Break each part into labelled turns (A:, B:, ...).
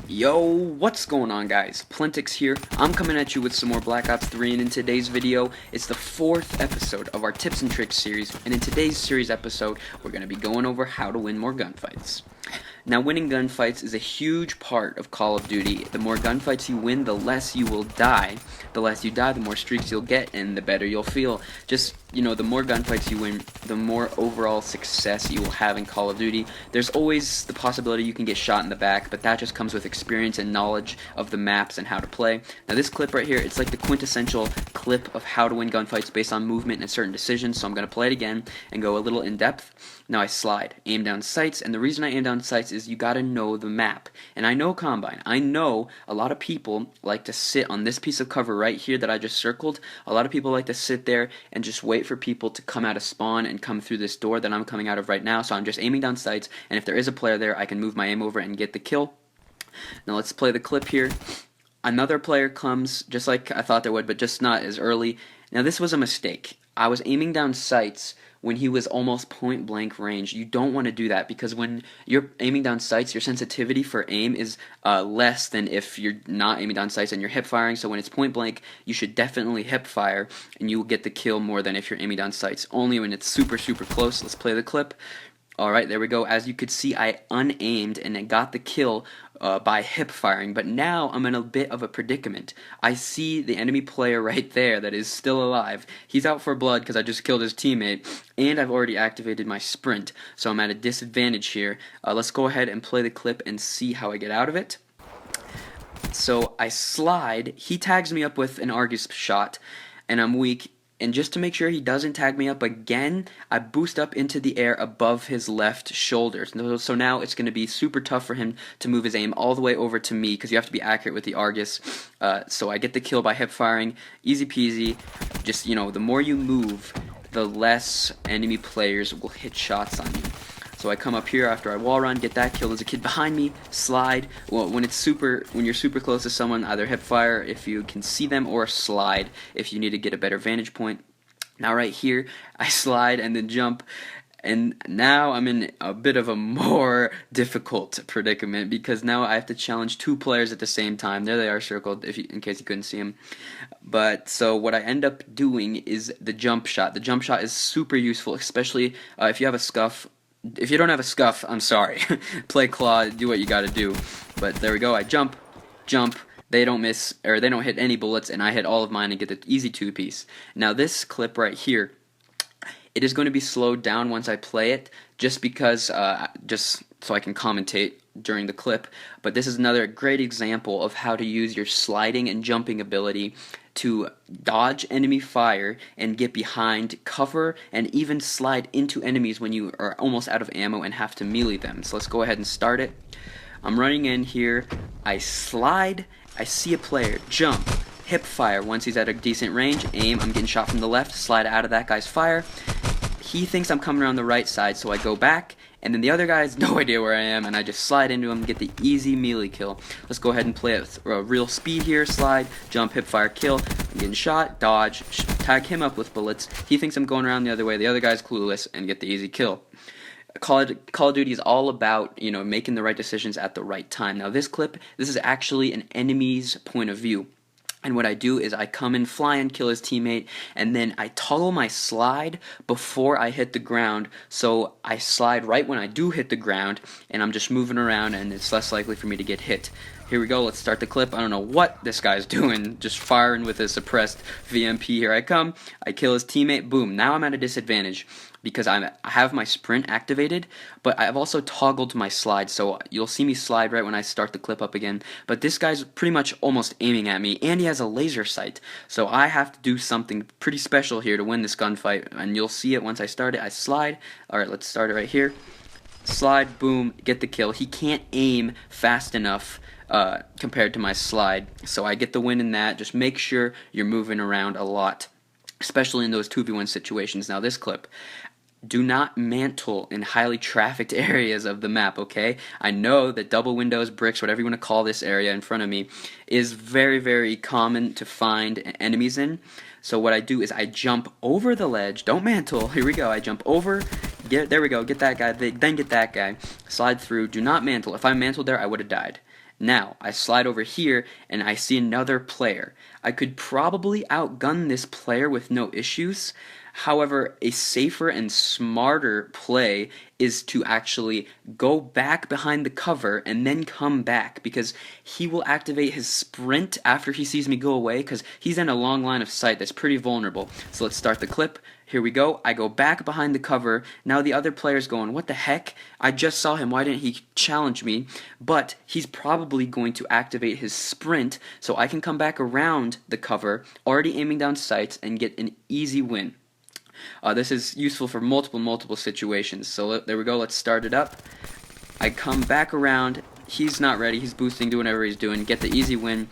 A: Yo, what's going on, guys? Plentix here. I'm coming at you with some more Black Ops 3, and in today's video, it's the 4th episode of our Tips and Tricks series, and in today's series episode, we're going to be going over how to win more gunfights. Now, winning gunfights is a huge part of Call of Duty. The more gunfights you win, the less you will die. The less you die, the more streaks you'll get, and the better you'll feel. Just, the more gunfights you win, the more overall success you will have in Call of Duty. There's always the possibility you can get shot in the back, but that just comes with experience and knowledge of the maps and how to play. Now, this clip right here, it's like the quintessential clip of how to win gunfights based on movement and certain decisions, so I'm going to play it again and go a little in depth. Now I slide, aim down sights, and the reason I aim down sights is you gotta know the map. And I know Combine. I know a lot of people like to sit on this piece of cover right here that I just circled. A lot of people like to sit there and just wait for people to come out of spawn and come through this door that I'm coming out of right now. So I'm just aiming down sights, and if there is a player there, I can move my aim over and get the kill. Now let's play the clip here. Another player comes, just like I thought there would, but just not as early. Now this was a mistake. I was aiming down sights when he was almost point blank range. You don't want to do that because when you're aiming down sights, your sensitivity for aim is less than if you're not aiming down sights and you're hip firing. So when it's point blank, you should definitely hip fire and you will get the kill more than if you're aiming down sights. Only when it's super close. Let's play the clip. Alright, there we go. As you could see, I unaimed and I got the kill by hip firing, but now I'm in a bit of a predicament. I see the enemy player right there that is still alive. He's out for blood because I just killed his teammate, and I've already activated my sprint, so I'm at a disadvantage here. Let's go ahead and play the clip and see how I get out of it. So I slide, he tags me up with an Argus shot, and I'm weak. And just to make sure he doesn't tag me up again, I boost up into the air above his left shoulder. So now it's going to be super tough for him to move his aim all the way over to me because you have to be accurate with the Argus. So I get the kill by hip firing. Easy peasy. Just, the more you move, the less enemy players will hit shots on you. So I come up here after I wall run, get that kill. There's a kid behind me, slide. Well, when you're super close to someone, either hip fire if you can see them or slide if you need to get a better vantage point. Now right here, I slide and then jump. And now I'm in a bit of a more difficult predicament because now I have to challenge two players at the same time. There they are circled in case you couldn't see them. But so what I end up doing is the jump shot. The jump shot is super useful, especially if you have a scuff. If you don't have a scuff, I'm sorry. Play claw, do what you gotta do. But there we go, I jump, they don't miss, or they don't hit any bullets, and I hit all of mine and get the easy two-piece. Now this clip right here, it is going to be slowed down once I play it, just because, just so I can commentate during the clip. But this is another great example of how to use your sliding and jumping ability to dodge enemy fire and get behind cover and even slide into enemies when you are almost out of ammo and have to melee them. So let's go ahead and start it. I'm running in here, I slide, I see a player, jump, hip fire once he's at a decent range, aim, I'm getting shot from the left, slide out of that guy's fire. He thinks I'm coming around the right side, so I go back, and then the other guy has no idea where I am, and I just slide into him and get the easy melee kill. Let's go ahead and play it with real speed here. Slide, jump, hip fire, kill. I'm getting shot, dodge, tag him up with bullets. He thinks I'm going around the other way. The other guy's clueless, and get the easy kill. Call of Duty is all about, making the right decisions at the right time. Now this clip, this is actually an enemy's point of view. And what I do is I come in, fly and kill his teammate, and then I toggle my slide before I hit the ground, so I slide right when I do hit the ground, and I'm just moving around, and it's less likely for me to get hit. Here we go, let's start the clip. I don't know what this guy's doing, just firing with a suppressed VMP. Here I come, I kill his teammate, boom. Now I'm at a disadvantage because I have my sprint activated, but I've also toggled my slide, so you'll see me slide right when I start the clip up again. But this guy's pretty much almost aiming at me, and he has a laser sight, so I have to do something pretty special here to win this gunfight, and you'll see it once I start it. I slide. Alright, let's start it right here. Slide, boom, get the kill. He can't aim fast enough compared to my slide, so I get the win in that. Just make sure you're moving around a lot, especially in those 2v1 situations. Now this clip, do not mantle in highly trafficked areas of the map, okay? I know that double windows, bricks, whatever you want to call this area in front of me, is very common to find enemies in. So what I do is I jump over the ledge, don't mantle, here we go, I jump over, There we go. Get that guy. Then get that guy. Slide through. Do not mantle. If I mantled there, I would have died. Now, I slide over here, and I see another player. I could probably outgun this player with no issues. However, a safer and smarter play is to actually go back behind the cover and then come back, because he will activate his sprint after he sees me go away, because he's in a long line of sight that's pretty vulnerable. So let's start the clip. Here we go. I go back behind the cover. Now the other player's going, what the heck? I just saw him. Why didn't he challenge me? But he's probably going to activate his sprint, so I can come back around the cover, already aiming down sights, and get an easy win. This is useful for multiple situations. So there we go. Let's start it up. I come back around. He's not ready. He's boosting, doing whatever he's doing. Get the easy win.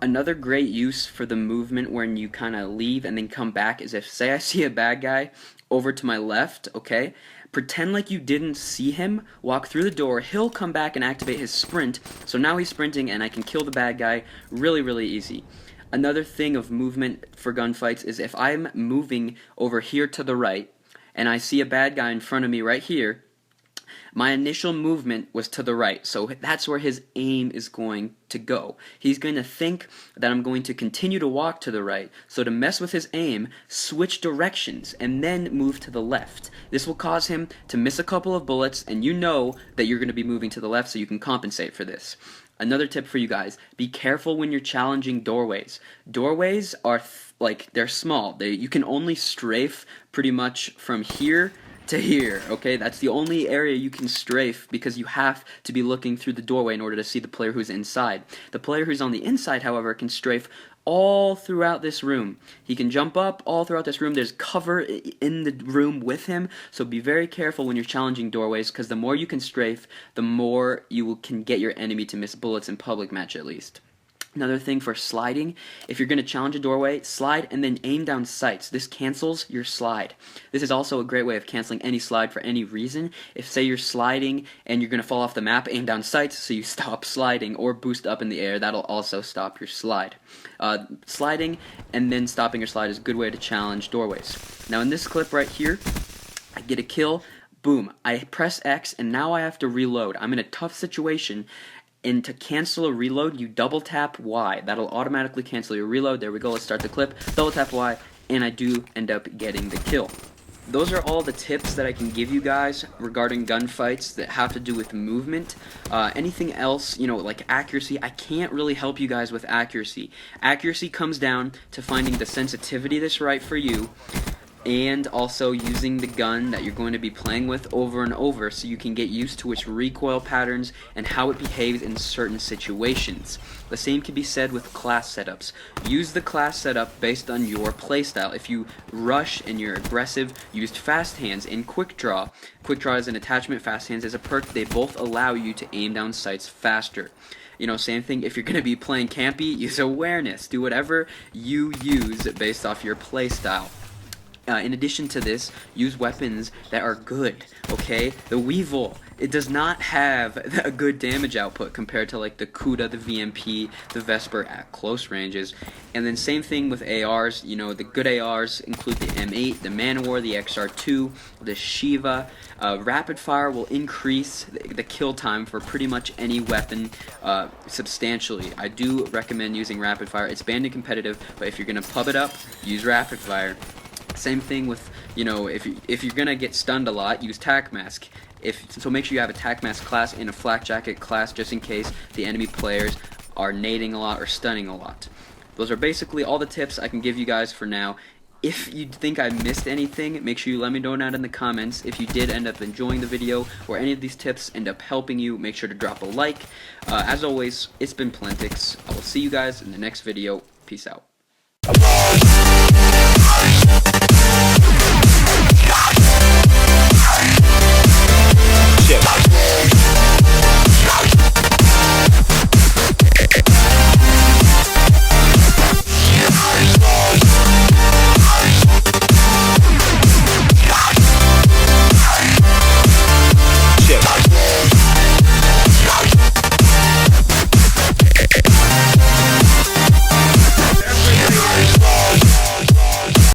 A: Another great use for the movement when you kind of leave and then come back is if, say I see a bad guy over to my left, okay? Pretend like you didn't see him, walk through the door, he'll come back and activate his sprint, so now he's sprinting and I can kill the bad guy really easy. Another thing of movement for gunfights is if I'm moving over here to the right and I see a bad guy in front of me right here, my initial movement was to the right, so that's where his aim is going to go. He's going to think that I'm going to continue to walk to the right, so to mess with his aim, switch directions and then move to the left. This will cause him to miss a couple of bullets, and you know that you're going to be moving to the left, so you can compensate for this. Another tip for you guys, be careful when you're challenging doorways. Doorways are they're small. You can only strafe pretty much from here to here, okay? That's the only area you can strafe, because you have to be looking through the doorway in order to see the player who's inside. The player who's on the inside, however, can strafe all throughout this room. He can jump up all throughout this room. There's cover in the room with him, so be very careful when you're challenging doorways, because the more you can strafe, the more you can get your enemy to miss bullets in public match at least. Another thing for sliding, if you're going to challenge a doorway, slide and then aim down sights. This cancels your slide. This is also a great way of canceling any slide for any reason. If, say, you're sliding and you're going to fall off the map, aim down sights so you stop sliding, or boost up in the air. That'll also stop your slide. Sliding and then stopping your slide is a good way to challenge doorways. Now in this clip right here, I get a kill. Boom. I press X and now I have to reload. I'm in a tough situation. And to cancel a reload, you double tap Y. That'll automatically cancel your reload. There we go. Let's start the clip. Double tap Y, and I do end up getting the kill. Those are all the tips that I can give you guys regarding gunfights that have to do with movement. Anything else, like accuracy, I can't really help you guys with accuracy. Accuracy comes down to finding the sensitivity that's right for you, and also using the gun that you're going to be playing with over and over, so you can get used to its recoil patterns and how it behaves in certain situations. The same can be said with class setups. Use the class setup based on your playstyle. If you rush and you're aggressive, use fast hands and quick draw. Quick draw is an attachment, fast hands is a perk. They both allow you to aim down sights faster. Same thing, if you're going to be playing campy, use awareness. Do whatever you use based off your playstyle. In addition to this, use weapons that are good, okay? The Weevil, it does not have a good damage output compared to like the Kuda, the VMP, the Vesper at close ranges. And then same thing with ARs, the good ARs include the M8, the Manowar, the XR2, the Shiva. Rapid fire will increase the kill time for pretty much any weapon substantially. I do recommend using rapid fire. It's banned in competitive, but if you're going to pub it up, use rapid fire. Same thing with, if you're gonna get stunned a lot, use tac mask. So make sure you have a tac mask class and a flak jacket class, just in case the enemy players are nading a lot or stunning a lot. Those are basically all the tips I can give you guys for now. If you think I missed anything, make sure you let me know down in the comments. If you did end up enjoying the video, or any of these tips end up helping you, make sure to drop a like. As always, it's been Plentix. I will see you guys in the next video. Peace out.